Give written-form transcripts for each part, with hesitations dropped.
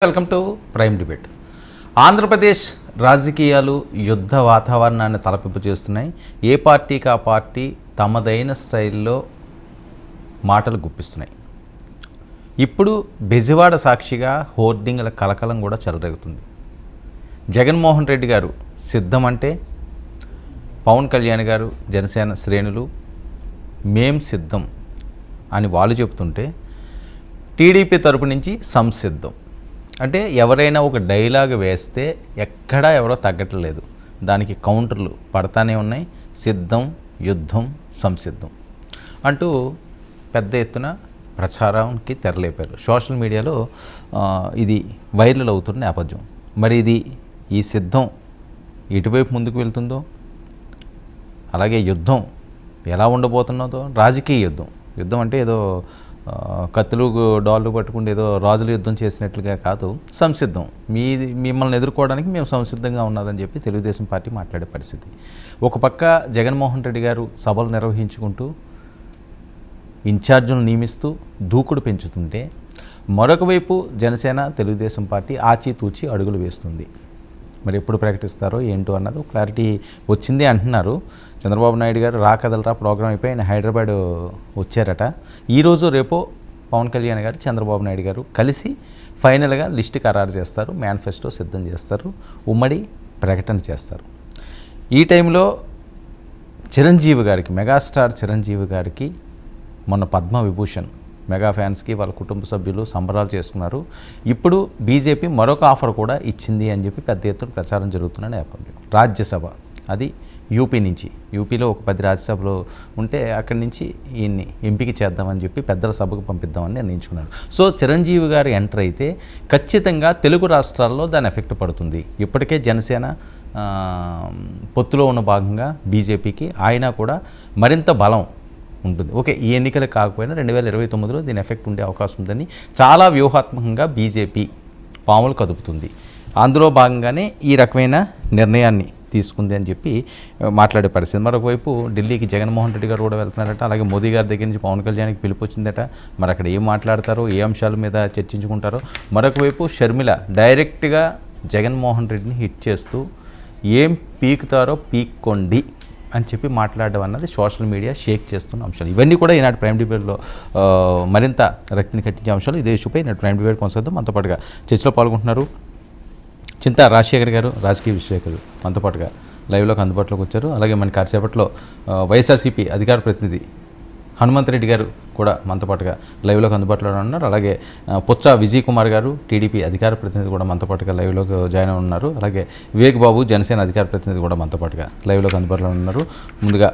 Welcome to prime debate. Andhra Pradesh రాజకీయాలు యుద్ధ వాతావరణాన్ని తలపింపు చేస్తున్నాయి. ఏ పార్టీకి ఆ పార్టీ తమదైన స్టైల్లో మాటలు గుప్పిస్తున్నాయి. ఇప్పుడు బెజవాడ సాక్షిగా హోర్డింగ్ల కలకలం కూడా చెలరేగుతుంది. జగన్మోహన్ రెడ్డి గారు సిద్ధమంటే పవన్ కళ్యాణ్ గారు జనసేన శ్రేణులు మేం సిద్ధం అని వాళ్ళు చెబుతుంటే టీడీపీ తరపు నుంచి సంసిద్ధం. అంటే ఎవరైనా ఒక డైలాగ్ వేస్తే ఎక్కడా ఎవరో తగ్గట్లేదు, దానికి కౌంటర్లు పడతానే ఉన్నాయి. సిద్ధం, యుద్ధం, సంసిద్ధం అంటూ పెద్ద ఎత్తున ప్రచారానికి తెరలేపారు. సోషల్ మీడియాలో ఇది వైరల్ అవుతున్న నేపథ్యం. మరి ఇది ఈ సిద్ధం ఎటువైపు ముందుకు వెళ్తుందో, అలాగే యుద్ధం ఎలా ఉండబోతున్నదో, రాజకీయ యుద్ధం అంటే ఏదో కత్తులు డాళ్ళు పట్టుకుంటే ఏదో రాజులు యుద్ధం చేసినట్లుగా కాదు, సంసిద్ధం. మిమ్మల్ని ఎదుర్కోవడానికి మేము సంసిద్ధంగా ఉన్నదని చెప్పి తెలుగుదేశం పార్టీ మాట్లాడే పరిస్థితి. ఒక పక్క జగన్మోహన్ రెడ్డి గారు సభలు నిర్వహించుకుంటూ ఇన్ఛార్జులను నియమిస్తూ దూకుడు పెంచుతుంటే, మరొక వైపు జనసేన తెలుగుదేశం పార్టీ ఆచితూచి అడుగులు వేస్తుంది. మరి ఎప్పుడు ప్రకటిస్తారో ఏంటో అన్నది క్లారిటీ వచ్చింది అంటున్నారు. చంద్రబాబు నాయుడు గారు రా కదలరా ప్రోగ్రాం అయిపోయి ఆయన హైదరాబాద్ వచ్చారట. ఈరోజు రేపో పవన్ కళ్యాణ్ గారు చంద్రబాబు నాయుడు గారు కలిసి ఫైనల్గా లిస్టు ఖరారు చేస్తారు, మేనిఫెస్టో సిద్ధం చేస్తారు, ఉమ్మడి ప్రకటన చేస్తారు. ఈ టైంలో చిరంజీవి గారికి, మెగాస్టార్ చిరంజీవి గారికి మొన్న పద్మవిభూషణ్ మెగా ఫ్యాన్స్కి వాళ్ళ కుటుంబ సభ్యులు సంబరాలు చేసుకున్నారు. ఇప్పుడు బీజేపీ మరొక ఆఫర్ కూడా ఇచ్చింది అని చెప్పి పెద్ద ఎత్తున ప్రచారం జరుగుతున్న నేపథ్యం. రాజ్యసభ అది యూపీ నుంచి, యూపీలో ఒక 10 రాజ్యసభలు ఉంటే అక్కడి నుంచి ఈయన్ని ఎంపిక చేద్దామని చెప్పి పెద్దల సభకు పంపిద్దామని నిర్ణయించుకున్నారు. సో చిరంజీవి గారు ఎంటర్ అయితే ఖచ్చితంగా తెలుగు రాష్ట్రాల్లో దాని ఎఫెక్ట్ పడుతుంది. ఇప్పటికే జనసేన పొత్తులో ఉన్న భాగంగా బీజేపీకి ఆయన కూడా మరింత బలం ఉంటుంది. ఓకే, ఈ ఎన్నికలు కాకపోయినా 2029లో దీని ఎఫెక్ట్ ఉండే అవకాశం ఉందని చాలా వ్యూహాత్మకంగా బీజేపీ పాములు కదుపుతుంది. అందులో భాగంగానే ఈ రకమైన నిర్ణయాన్ని తీసుకుంది అని చెప్పి మాట్లాడే పరిస్థితి. మరొకవైపు ఢిల్లీకి జగన్మోహన్ రెడ్డి గారు కూడా వెళ్తున్నారట. అలాగే మోదీ గారి దగ్గర నుంచి పవన్ కళ్యాణ్కి పిలుపు వచ్చిందట. మరి అక్కడ ఏం మాట్లాడతారో, ఏ అంశాల మీద చర్చించుకుంటారో. మరొకవైపు షర్మిల డైరెక్ట్గా జగన్మోహన్ రెడ్డిని హిట్ చేస్తూ ఏం పీకుతారో పీక్కోండి అని చెప్పి మాట్లాడడం అన్నది సోషల్ మీడియా షేక్ చేస్తున్న అంశాలు. ఇవన్నీ కూడా ఈనాటి ప్రైమ్ డిబేట్లో మరింత రక్తిని కట్టించే అంశాలు. ఇదే ఇష్యూపై ఈనాటి ప్రైమ్ డిబేట్ కొనసాగుతాం. మనతో పాటుగా చర్చలో పాల్గొంటున్నారు చింతా రాజశేఖర్ గారు, రాజకీయ విశ్లేషకులు మనతో పాటుగా లైవ్లోకి అందుబాటులోకి వచ్చారు. అలాగే మన కాసేపట్లో వైఎస్ఆర్సీపీ అధికార ప్రతినిధి హనుమంతరెడ్డి గారు కూడా మనతో పాటుగా లైవ్లోకి అందుబాటులో ఉన్నారు. అలాగే పుచ్చ విజయ్ కుమార్ గారు టీడీపీ అధికార ప్రతినిధి కూడా మనతో పాటుగా లైవ్లోకి జాయిన్ ఉన్నారు. అలాగే వివేక్ బాబు జనసేన అధికార ప్రతినిధి కూడా మనతో పాటుగా లైవ్లోకి అందుబాటులో ఉన్నారు. ముందుగా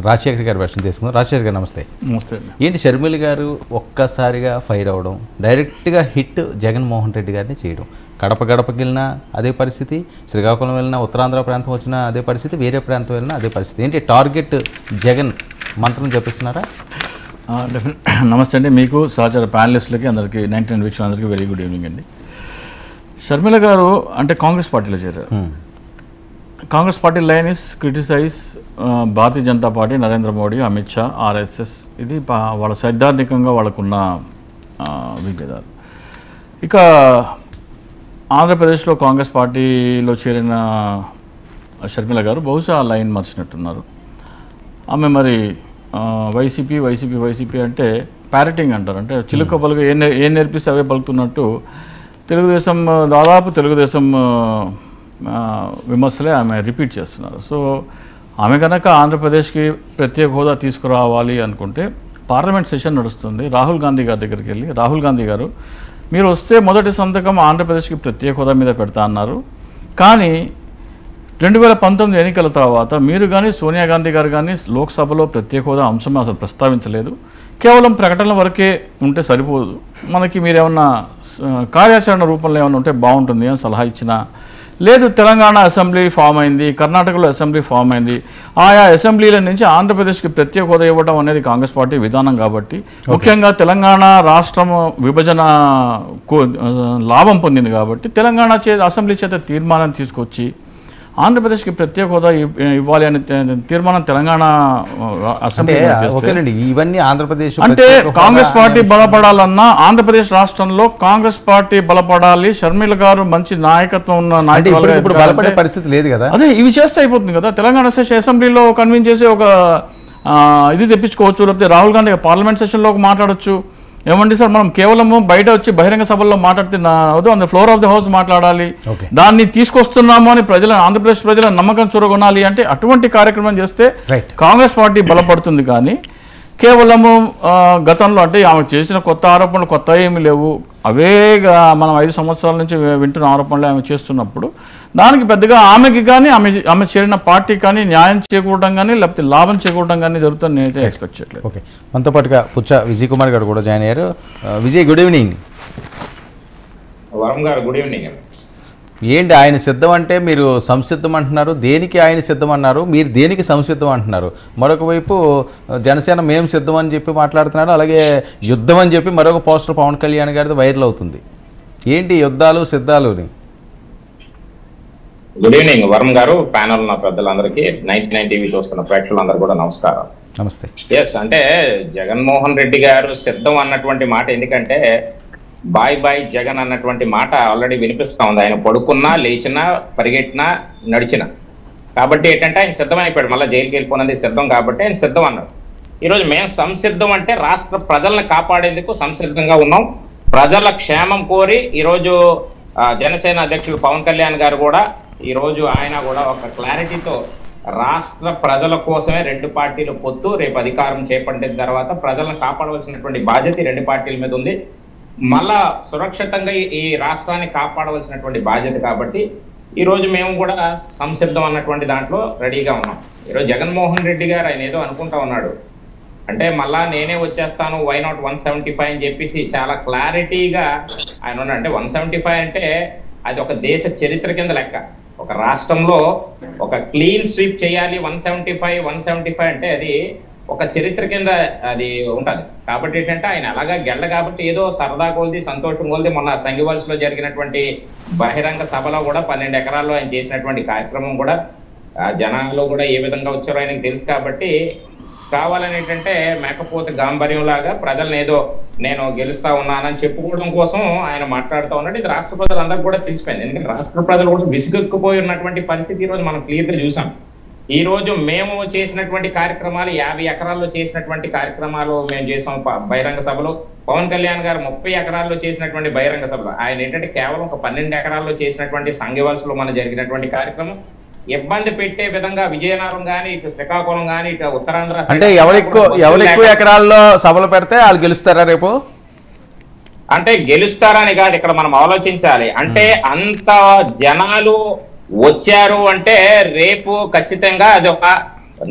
రాజశేఖర్ గారు వెర్షన్ తీసుకుందాం. రాజశేఖర్ గారు నమస్తే. నమస్తే. ఏంటి షర్మిల గారు ఒక్కసారిగా ఫైర్ అవ్వడం, డైరెక్ట్గా హిట్ జగన్మోహన్ రెడ్డి గారిని చేయడం? కడప గడపకి వెళ్ళినా అదే పరిస్థితి, శ్రీకాకుళం వెళ్ళినా, ఉత్తరాంధ్ర ప్రాంతం వచ్చినా అదే పరిస్థితి, వేరే ప్రాంతం వెళ్ళినా అదే పరిస్థితి. ఏంటి టార్గెట్ జగన్ మంత్రం చెప్పిస్తున్నారా? నమస్తే అండి, మీకు సహచర ప్యానలిస్టులకి అందరికీ 99 వీక్షలు అందరికీ వెరీ గుడ్ ఈవినింగ్ అండి. షర్మిల గారు అంటే కాంగ్రెస్ పార్టీలో చేరారు. Congress party line is criticize Bharatiya Janata party, Narendra Modi, Amit Shah, RSS. ఇది వాళ్ళ సైద్ధాంతికంగా వాళ్ళకున్న విభేదాలు. ఇక ఆంధ్రప్రదేశ్లో కాంగ్రెస్ పార్టీలో చేరిన షర్మిల గారు బహుశా ఆ లైన్ మర్చినట్టున్నారు. ఆమె మరి వైసీపీ అంటే ప్యారెటింగ్ అంటారు, అంటే చిలుక పలుకు ఏం నేర్పిస్తే అవే పలుకుతున్నట్టు తెలుగుదేశం విమర్శలే ఆమె రిపీట్ చేస్తున్నారు. సో ఆమె కనుక ఆంధ్రప్రదేశ్కి ప్రత్యేక హోదా తీసుకురావాలి అనుకుంటే పార్లమెంట్ సెషన్ నడుస్తుంది. రాహుల్ గాంధీ గారి దగ్గరికి వెళ్ళి, రాహుల్ గాంధీ గారు మీరు వస్తే మొదటి సంతకం ఆంధ్రప్రదేశ్కి ప్రత్యేక హోదా మీద పెడతా అన్నారు, కానీ 2019 ఎన్నికల తర్వాత మీరు కానీ సోనియా గాంధీ గారు కానీ లోక్సభలో ప్రత్యేక హోదా అంశం అసలు ప్రస్తావించలేదు. కేవలం ప్రకటనల వరకే ఉంటే సరిపోదు, మనకి మీరేమన్నా కార్యాచరణ రూపంలో ఏమైనా ఉంటే బాగుంటుంది అని సలహా ఇచ్చినా లేదు. తెలంగాణ అసెంబ్లీ ఫామ్ అయింది, కర్ణాటకలో అసెంబ్లీ ఫామ్ అయింది. ఆయా అసెంబ్లీల నుంచి ఆంధ్రప్రదేశ్కి ప్రత్యేక హోదా ఇవ్వడం అనేది కాంగ్రెస్ పార్టీ విధానం కాబట్టి, ముఖ్యంగా తెలంగాణ రాష్ట్రం విభజన లాభం పొందింది కాబట్టి తెలంగాణ అసెంబ్లీ చేత తీర్మానం తీసుకొచ్చి ఆంధ్రప్రదేశ్కి ప్రత్యేక హోదా ఇవ్వాలి అనే తీర్మానం తెలంగాణ అసెంబ్లీలో చేస్తే ఇవన్నీ ఆంధ్రప్రదేశ్ అంటే కాంగ్రెస్ పార్టీ బలపడాలన్నా ఆంధ్రప్రదేశ్ రాష్ట్రంలో కాంగ్రెస్ పార్టీ బలపడాలి, షర్మిల గారు మంచి నాయకత్వం ఉన్న ఇప్పుడు బలపడే పరిస్థితి లేదు కదా. అదే ఇవి చేస్తే అయిపోతుంది కదా. తెలంగాణ అసెంబ్లీలో కన్విన్స్ చేసి ఒక ఇది తెప్పించుకోవచ్చు, లేకపోతే రాహుల్ గాంధీ పార్లమెంట్ సెషన్లో మాట్లాడచ్చు. ఏమండి సార్, మనం కేవలము బయట వచ్చి బహిరంగ సభల్లో మాట్లాడితే on the floor of the house మాట్లాడాలి, దాన్ని తీసుకొస్తున్నాము అని ఆంధ్రప్రదేశ్ ప్రజల నమ్మకం చూరగొనాలి అంటే అటువంటి కార్యక్రమం చేస్తే కాంగ్రెస్ పార్టీ బలపడుతుంది. కానీ కేవలము గతంలో అంటే ఆమె చేసిన కొత్త ఆరోపణలు కొత్త ఏమీ లేవు, అవే మనం 5 సంవత్సరాల నుంచి వింటున్న ఆరోపణలు ఆమె చేస్తున్నప్పుడు దానికి పెద్దగా ఆమెకి కానీ ఆమె చేరిన పార్టీ కానీ న్యాయం చేకూరడం కానీ లేకపోతే లాభం చేకూరడం కానీ జరుగుతుంది నేనైతే ఎక్స్పెక్ట్ చేయట్లేదు. ఓకే, మనతో పాటుగా పుచ్చ విజయ్ కుమార్ గారు కూడా జాయిన్ అయ్యారు. Vijay, good evening. వరం గారు గుడ్ ఈవినింగ్. ఏంటి ఆయన సిద్ధం అంటే మీరు సంసిద్ధం అంటున్నారు, దేనికి ఆయన సిద్ధం అన్నారు, మీరు దేనికి సంసిద్ధం అంటున్నారు? మరొక వైపు జనసేన మేము సిద్ధం అని చెప్పి మాట్లాడుతున్నారు, అలాగే యుద్ధం అని చెప్పి మరొక పోస్టర్ పవన్ కళ్యాణ్ గారిది వైరల్ అవుతుంది. ఏంటి యుద్ధాలు సిద్ధాలు? గుడ్ ఈవినింగ్ వరం గారు, ప్యానల్ ఉన్న పెద్దలందరికీ, 99 టీవీ చూస్తున్న ప్రేక్షకులందరూ కూడా నమస్కారం. నమస్తే. ఎస్, అంటే జగన్మోహన్ రెడ్డి గారు సిద్ధం అన్నటువంటి మాట, ఎందుకంటే బాయ్ బాయ్ జగన్ అన్నటువంటి మాట ఆల్రెడీ వినిపిస్తా ఉంది. ఆయన పడుకున్నా, లేచినా, పరిగెట్టినా, నడిచినా. కాబట్టి ఏంటంటే ఆయన సిద్ధం అయిపోయాడు. మళ్ళీ జైలుకి వెళ్ళిపోయినది సిద్ధం కాబట్టి ఆయన సిద్ధం అన్నారు. ఈరోజు మేము సంసిద్ధం అంటే రాష్ట్ర ప్రజలను కాపాడేందుకు సంసిద్ధంగా ఉన్నాం. ప్రజల క్షేమం కోరి ఈరోజు జనసేన అధ్యక్షుడు పవన్ కళ్యాణ్ గారు కూడా ఈరోజు ఆయన కూడా ఒక క్లారిటీతో రాష్ట్ర ప్రజల కోసమే 2 పార్టీలు పొత్తు, రేపు అధికారం చేపట్టిన తర్వాత ప్రజలను కాపాడవలసినటువంటి బాధ్యత 2 పార్టీల మీద ఉంది. మళ్ళా సురక్షితంగా ఈ రాష్ట్రాన్ని కాపాడవలసినటువంటి బాధ్యత కాబట్టి ఈరోజు మేము కూడా సంసిద్ధం అన్నటువంటి దాంట్లో రెడీగా ఉన్నాం. ఈరోజు జగన్మోహన్ రెడ్డి గారు ఆయన ఏదో అనుకుంటా ఉన్నాడు, అంటే మళ్ళా నేనే వచ్చేస్తాను, వై నాట్ 175 అని చెప్పేసి చాలా క్లారిటీగా ఆయన ఉన్నాడు. అంటే 175 అంటే అది ఒక దేశ చరిత్ర కింద లెక్క. ఒక రాష్ట్రంలో ఒక క్లీన్ స్వీప్ చేయాలి 175 అంటే అది ఒక చరిత్ర కింద అది ఉంటుంది. కాబట్టి ఏంటంటే ఆయన అలాగా గెల్ల కాబట్టి ఏదో సరదా కొలిది, సంతోషం కొలిది మొన్న సంగివల్స్లో జరిగినటువంటి బహిరంగ సభలో కూడా 12 ఎకరాల్లో ఆయన చేసినటువంటి కార్యక్రమం కూడా జనాల్లో కూడా ఏ విధంగా వచ్చారో ఆయనకు తెలుసు. కాబట్టి కావాలని ఏంటంటే మేకపోతే గాంభర్యం లాగా ప్రజలను ఏదో నేను గెలుస్తా ఉన్నానని చెప్పుకోవడం కోసం ఆయన మాట్లాడుతూ ఉన్నాడు. ఇది రాష్ట్ర ప్రజలందరికీ కూడా తెలిసిపోయింది. ఎందుకంటే రాష్ట్ర ప్రజలు కూడా విసుగెక్కుపోయి ఉన్నటువంటి పరిస్థితి ఈరోజు మనం క్లియర్గా చూసాం. ఈ రోజు మేము చేసినటువంటి కార్యక్రమాలు 50 ఎకరాల్లో చేసినటువంటి కార్యక్రమాలు మేము చేసాం బహిరంగ సభలో. పవన్ కళ్యాణ్ గారు 30 ఎకరాల్లో చేసినటువంటి బహిరంగ సభలో, ఆయన ఏంటంటే కేవలం ఒక 12 ఎకరాల్లో చేసినటువంటి సంఘవలసలో మన జరిగినటువంటి కార్యక్రమం ఇబ్బంది పెట్టే విధంగా విజయనగరం కానీ, ఇటు శ్రీకాకుళం కానీ, ఇటు ఉత్తరాంధ్ర అంటే ఎవరెక్కువ ఎకరాల్లో సభలు పెడితే వాళ్ళు గెలుస్తారా రేపు? అంటే గెలుస్తారని కాదు, ఇక్కడ మనం ఆలోచించాలి. అంటే అంత జనాలు వచ్చారు అంటే రేపు ఖచ్చితంగా అది ఒక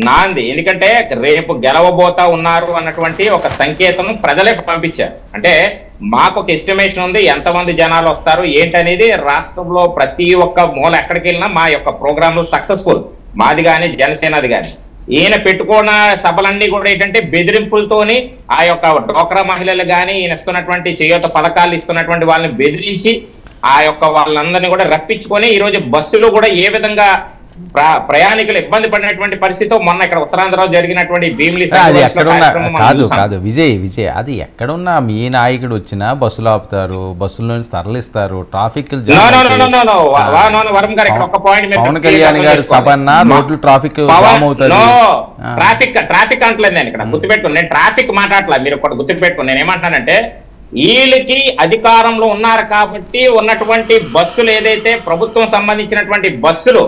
నాంది. ఎందుకంటే రేపు గెలవబోతా ఉన్నారు అన్నటువంటి ఒక సంకేతం ప్రజలే పంపించారు. అంటే మాకు ఒక ఎస్టిమేషన్ ఉంది, ఎంతమంది జనాలు వస్తారు ఏంటనేది. రాష్ట్రంలో ప్రతి ఒక్క మూల ఎక్కడికి వెళ్ళినా మా యొక్క ప్రోగ్రాంలు సక్సెస్ఫుల్, మాది కానీ జనసేనది కానీ. ఈయన పెట్టుకున్న సభలన్నీ కూడా ఏంటంటే బెదిరింపులతోని ఆ యొక్క డ్వాక్రా మహిళలు కానీ, ఈయన ఇస్తున్నటువంటి చేయూత పథకాలు ఇస్తున్నటువంటి వాళ్ళని బెదిరించి ఆ యొక్క వాళ్ళందరినీ కూడా రప్పించుకొని ఈరోజు బస్సులు కూడా ఏ విధంగా ప్రయాణికులు ఇబ్బంది పడినటువంటి పరిస్థితి మొన్న ఇక్కడ ఉత్తరాంధ్రలో జరిగినటువంటి భీమిలి కాదు విజయ్ అది ఎక్కడున్నా మీ నాయకుడు వచ్చినా బస్సులు ఆపుతారు, బస్సుల్లో తరలిస్తారు, ట్రాఫిక్. పవన్ కళ్యాణ్ గారి సభ అన్నా రోడ్లు ట్రాఫిక్ ట్రాఫిక్ అంటలేదు నేను ఇక్కడ గుర్తుపెట్టుకుని. నేను ట్రాఫిక్ మాట్లాడలేదు, మీరు ఒకటి గుర్తుపెట్టుకుని. నేను ఏమంటానంటే వీళ్ళకి అధికారంలో ఉన్నారు కాబట్టి ఉన్నటువంటి బస్సులు ఏదైతే ప్రభుత్వం సంబంధించినటువంటి బస్సులు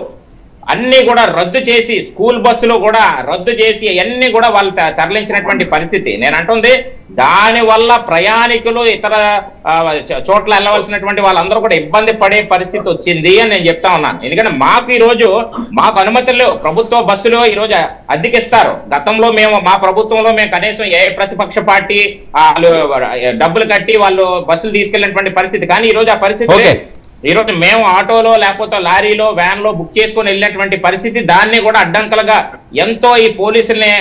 అన్ని కూడా రద్దు చేసి, స్కూల్ బస్సులు కూడా రద్దు చేసి అన్ని కూడా వాళ్ళు తరలించినటువంటి పరిస్థితి. నేను అంటుంది దాని వల్ల ప్రయాణికులు ఇతర చోట్ల వెళ్ళవలసినటువంటి వాళ్ళందరూ కూడా ఇబ్బంది పడే పరిస్థితి వచ్చింది అని నేను చెప్తా ఉన్నాను. ఎందుకంటే మాకు ఈరోజు మాకు అనుమతులు ప్రభుత్వ బస్సులు ఈరోజు అద్దెకిస్తారు. గతంలో మేము మా ప్రభుత్వంలో మేము కనీసం ఏ ప్రతిపక్ష పార్టీ వాళ్ళు డబ్బులు కట్టి వాళ్ళు బస్సులు తీసుకెళ్ళినటువంటి పరిస్థితి. కానీ ఈరోజు ఆ పరిస్థితి ఈరోజు మేము ఆటోలో లేకపోతే లారీలో వ్యాన్లో బుక్ చేసుకొని వెళ్ళినటువంటి పరిస్థితి. దాన్ని కూడా అడ్డంకులుగా ఎంతో ఈ పోలీసుల్ని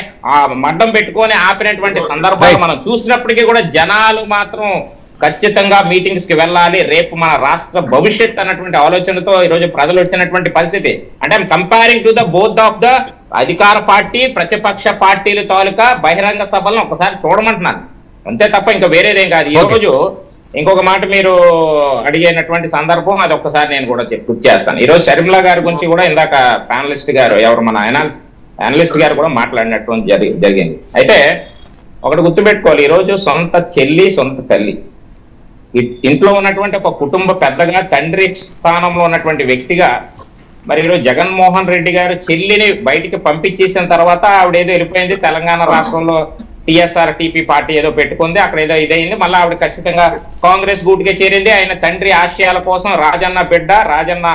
మడ్డం పెట్టుకొని ఆపినటువంటి సందర్భాలు మనం చూసినప్పటికీ కూడా జనాలు మాత్రం ఖచ్చితంగా మీటింగ్స్ కి వెళ్ళాలి, రేపు మన రాష్ట్ర భవిష్యత్ అన్నటువంటి ఆలోచనతో ఈరోజు ప్రజలు వచ్చినటువంటి పరిస్థితి. అంటే comparing to the both of the అధికార పార్టీ ప్రతిపక్ష పార్టీల తాలూకా బహిరంగ సభలను ఒకసారి చూడమంటున్నాను, అంతే తప్ప ఇంకా వేరేదేం కాదు. ఈ రోజు ఇంకొక మాట మీరు అడిగినటువంటి సందర్భం, అది ఒక్కసారి నేను కూడా గుర్తు చేస్తాను. ఈ రోజు షర్మిల గారి గురించి కూడా ఇందాక ప్యానలిస్ట్ గారు ఎవరు మన అనలిస్ట్ గారు కూడా మాట్లాడినటువంటి జరిగింది. అయితే ఒకటి గుర్తుపెట్టుకోవాలి, ఈరోజు సొంత చెల్లి సొంత తల్లి ఇంట్లో ఉన్నటువంటి ఒక కుటుంబ పెద్దగా తండ్రి స్థానంలో ఉన్నటువంటి వ్యక్తిగా మరి ఈరోజు జగన్మోహన్ రెడ్డి గారు చెల్లిని బయటికి పంపించేసిన తర్వాత ఆవిడ ఏదో వెళ్ళిపోయింది, తెలంగాణ రాష్ట్రంలో టీఎస్ఆర్ టీపీ పార్టీ ఏదో పెట్టుకుంది, అక్కడ ఏదో ఇదైంది, మళ్ళీ ఆవిడ ఖచ్చితంగా కాంగ్రెస్ గూటికే చేరింది. ఆయన తండ్రి ఆశయాల కోసం రాజన్న బిడ్డ రాజన్న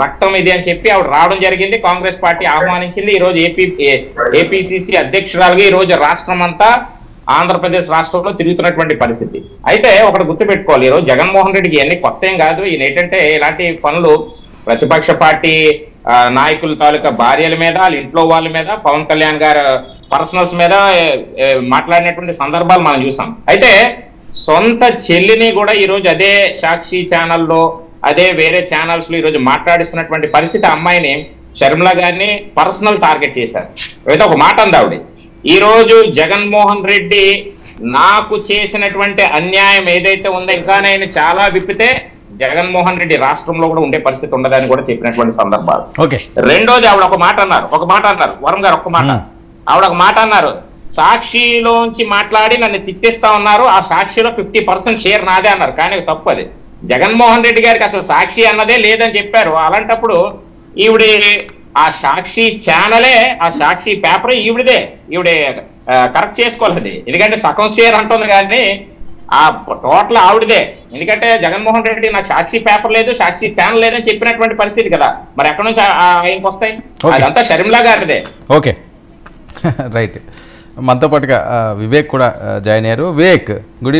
రక్తం ఇది అని చెప్పి ఆవిడ రావడం జరిగింది. కాంగ్రెస్ పార్టీ ఆహ్వానించింది. ఈ రోజు ఏపీసీసీ అధ్యక్షురాలుగా ఈ రోజు రాష్ట్రం అంతా ఆంధ్రప్రదేశ్ రాష్ట్రంలో తిరుగుతున్నటువంటి పరిస్థితి. అయితే ఒకటి గుర్తుపెట్టుకోవాలి, ఈరోజు జగన్మోహన్ రెడ్డికి ఇవన్నీ కొత్త ఏం కాదు. ఈయన ఏంటంటే ఇలాంటి పనులు ప్రతిపక్ష పార్టీ నాయకుల తాలూకా భార్యల మీద, వాళ్ళ ఇంట్లో వాళ్ళ మీద, పవన్ కళ్యాణ్ గారు పర్సనల్స్ మీద మాట్లాడినటువంటి సందర్భాలు మనం చూసాం. అయితే సొంత చెల్లిని కూడా ఈరోజు అదే సాక్షి ఛానల్లో అదే వేరే ఛానల్స్ లో ఈరోజు మాట్లాడిస్తున్నటువంటి పరిస్థితి. అమ్మాయిని షర్మిల గారిని పర్సనల్ టార్గెట్ చేశారు. అయితే ఒక మాట అంది ఆవిడ, ఈ రోజు జగన్మోహన్ రెడ్డి నాకు చేసినటువంటి అన్యాయం ఏదైతే ఉందో ఇంకా నేను చాలా విప్పితే జగన్మోహన్ రెడ్డి రాష్ట్రంలో కూడా ఉండే పరిస్థితి ఉండదని కూడా చెప్పినటువంటి సందర్భాలు. రెండోది ఆవిడ ఒక మాట అన్నారు వరం గారు ఒక మాట ఆవిడ ఒక మాట అన్నారు, సాక్షిలోంచి మాట్లాడి నన్ను తిట్టిస్తా ఉన్నారు, ఆ సాక్షిలో 50% షేర్ నాదే అన్నారు. కానీ తప్పు, అది జగన్మోహన్ రెడ్డి గారికి అసలు సాక్షి అన్నదే లేదని చెప్పారు. అలాంటప్పుడు ఈవిడ ఆ సాక్షి ఛానలే, ఆ సాక్షి పేపర్ ఈవిడే కరెక్ట్ చేసుకోవాలి. ఎందుకంటే సగం షేర్ అంటుంది కానీ ఆ టోటల్ ఆవిడదే. ఎందుకంటే జగన్మోహన్ రెడ్డి నాకు సాక్షి పేపర్ లేదు, సాక్షి ఛానల్ లేదని చెప్పినటువంటి పరిస్థితి కదా, మరి ఎక్కడి నుంచి ఆయనకి వస్తాయి? అదంతా షర్మిల గారిదే. Okay, right. మనతో పాటుగా వివేక్ కూడా జాయిన్ అయ్యారు. వివేక్, గుడ్